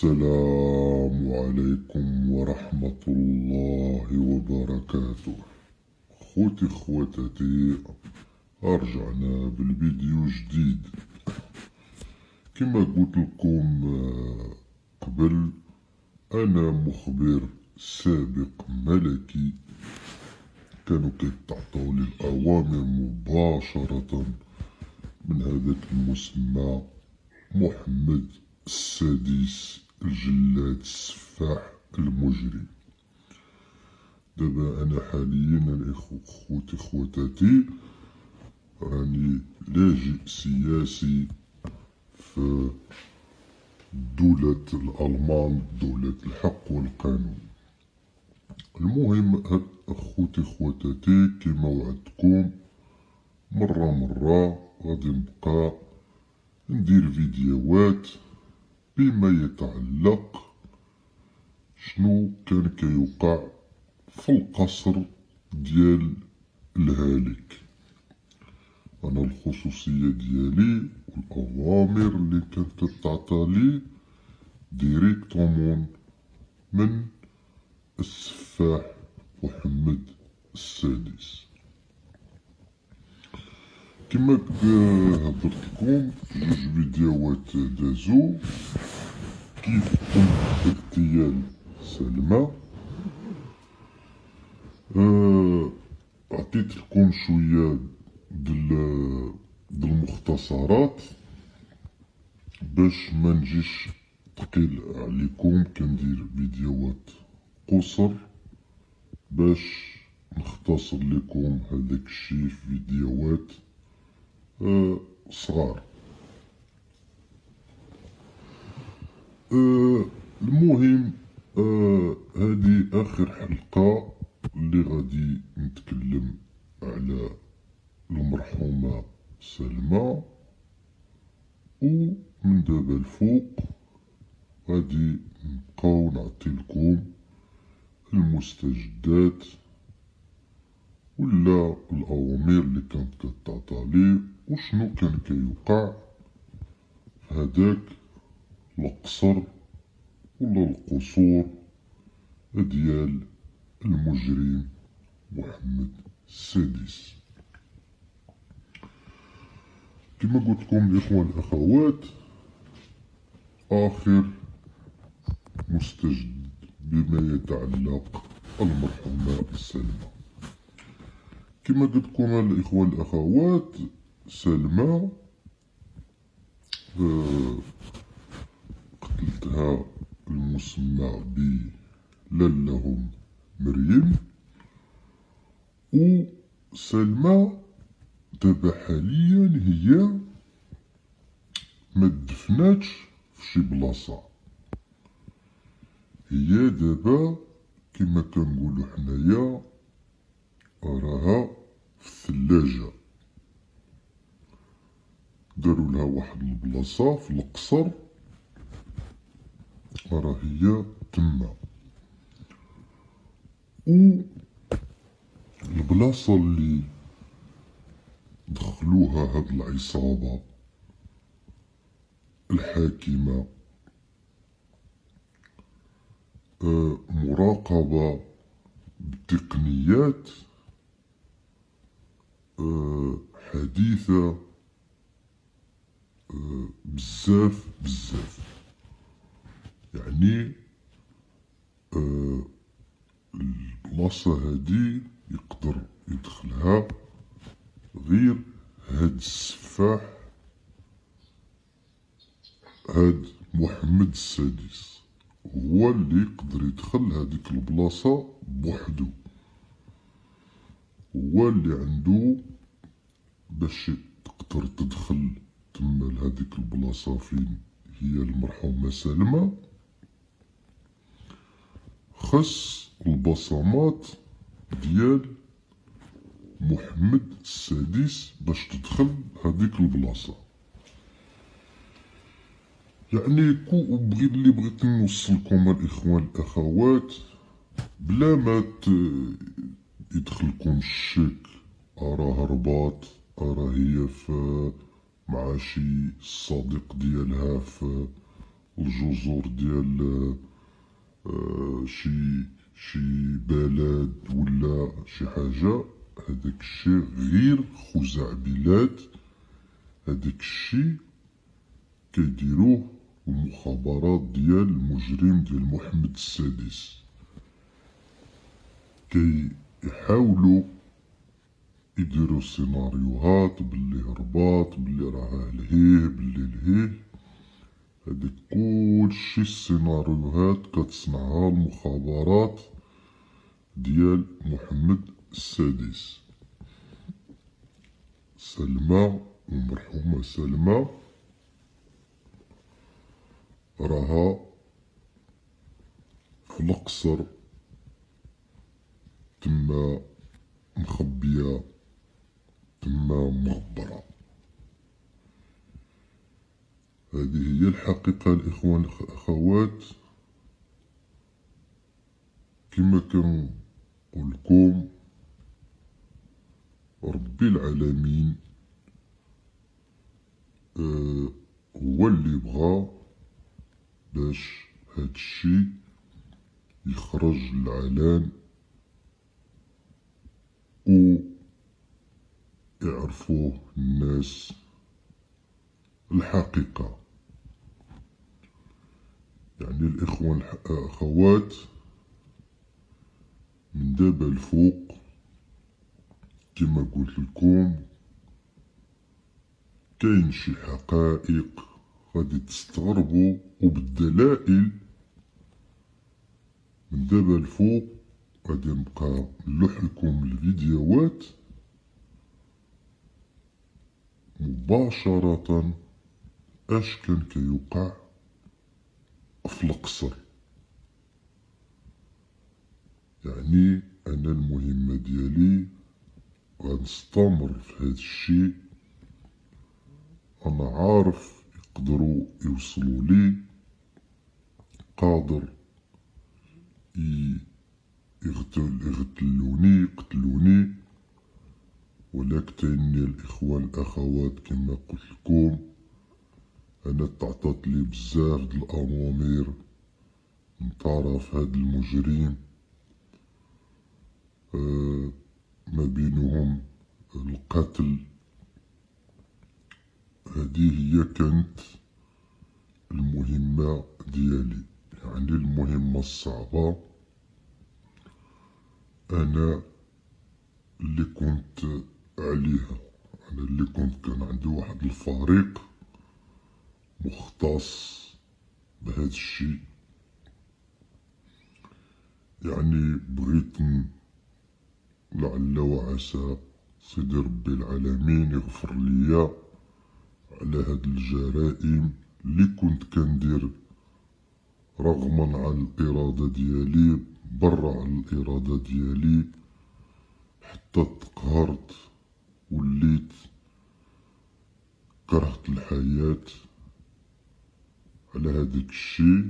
السلام عليكم ورحمة الله وبركاته. خواتاتي، رجعنا بالفيديو جديد. كما قلت لكم قبل، أنا مخبر سابق ملكي، كانوا كيتعطاولي الأوامر مباشرة من هذاك المسمى محمد السادس الجلاد السفاح المجرم. دابا أنا حاليا خواتاتي راني لاجئ سياسي في دولة الألمان، دولة الحق والقانون. المهم هاد خواتاتي كما وعدتكم مرة غادي نبقى ندير فيديوهات بما يتعلق شنو كان كيوقع في القصر ديال الهالك. انا الخصوصية ديالي والاوامر اللي كانت كتعطالي ديريكتومون من السفاح محمد السادس. كما هضرت لكم جوج فيديوهات دازو كيف تم اغتيال سلمى. عطيت لكم شويه ديال المختصرات باش ما نجيش ثقيل عليكم، كندير فيديوهات قصر باش نختصر لكم هذاك الشيء في فيديوهات صغار. المهم هذه آخر حلقة اللي غادي نتكلم على المرحومة سلمى، ومن دابا الفوق غادي نبقاو نعطي لكم المستجدات ولا الأوامر اللي كانت كتعطالي وشنو كان كيوقع في هداك القصر ولا القصور ديال المجرم محمد السادس. كما قلت لكم الإخوان الأخوات، آخر مستجد بما يتعلق المرحومة سلمى. كما قلت لكم الإخوان الأخوات، سلمى قتلتها المسمى بلالهم مريم. وسلمى دابا حاليا هي ما دفناتش في شي بلاصة، هي دابا كما كنقولو حنايا راها في الثلاجة. داروا لها واحد البلاصة في القصر راه هي تما. و البلاصة اللي دخلوها هاد العصابة الحاكمة مراقبة بتقنيات حديثة بزاف. يعني البلاصة هادي يقدر يدخلها غير هاد السفاح، هاد محمد السادس هو اللي يقدر يدخل هاديك البلاصة بوحدو، هو اللي عنده باش تقدر تدخل تما لهاديك البلاصة فين هي المرحومة سلمى. خص البصمات ديال محمد السادس باش تدخل هاديك البلاصة. يعني اللي بغيت نوصلكم الإخوان الأخوات بلا ما يدخلكم الشك راه هربات، راه هي مع شي صديق ديالها في الجزر ديال شي بلد ولا شي حاجة، هداك الشي غير خزعبلات. هداك الشي كيديروه المخابرات ديال المجرم ديال محمد السادس. كيحاولوا يديروا سيناريوهات باللي هربات، باللي راه لهيه، باللي لهيه. هاديك كلشي السيناريوهات كتصنعها المخابرات ديال محمد السادس. سلمى، المرحومة سلمى، راها في القصر تما مخبية، تما مغبرة. هذه هي الحقيقة الإخوان الأخوات. كما كنقول لكم، ربي العالمين هو اللي بغى باش هاد الشي يخرج للعلن و يعرفوه الناس الحقيقة. يعني الإخوان الأخوات، من دابا الفوق كما قلت لكم كاين شي حقائق غادي تستغربوا وبالدلائل. من دابا الفوق غادي نبقى نلوح لكم الفيديوهات مباشرة اش كان كيوقع في القصر. يعني انا المهمة ديالي غنستمر في هذا الشيء. انا عارف يقدروا يوصلوا لي، قادر يقتلوني، ولكن الاخوان الاخوات كما قلت لكم انا تعطات لي بزاف د الاوامر من طرف هاد المجرم، ما بينهم القتل. هذه هي كانت المهمة ديالي، يعني المهمة الصعبة. أنا اللي كنت عليها، أنا اللي كان عندي واحد الفريق مختص بهذا الشيء. يعني بغيت لعل وعسى سيدي ربي العالمين يغفر ليا على هاد الجرائم اللي كنت كندير رغما عن الإرادة ديالي، برا عن الإرادة ديالي، حتى تقهرت وليت كرهت الحياة على هاداك الشي.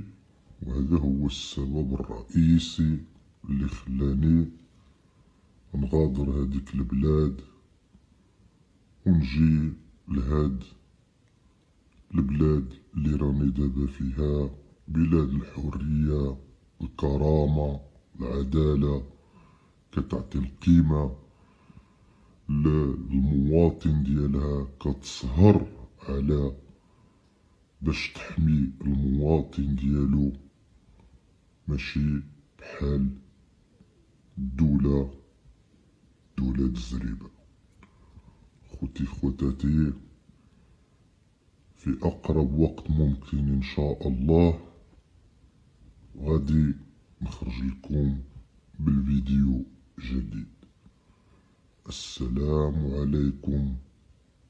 وهذا هو السبب الرئيسي اللي خلاني نغادر هاديك البلاد ونجي لهاد البلاد اللي راني دابا فيها، بلاد الحرية، الكرامة، العدالة، كتعطي القيمة للمواطن ديالها، كتسهر على باش تحمي المواطن ديالو، ماشي بحال دولة الزريبة. خوتي خواتاتي، في أقرب وقت ممكن إن شاء الله غادي نخرج لكم بالفيديو جديد. السلام عليكم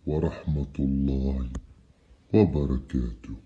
ورحمة الله وبركاته.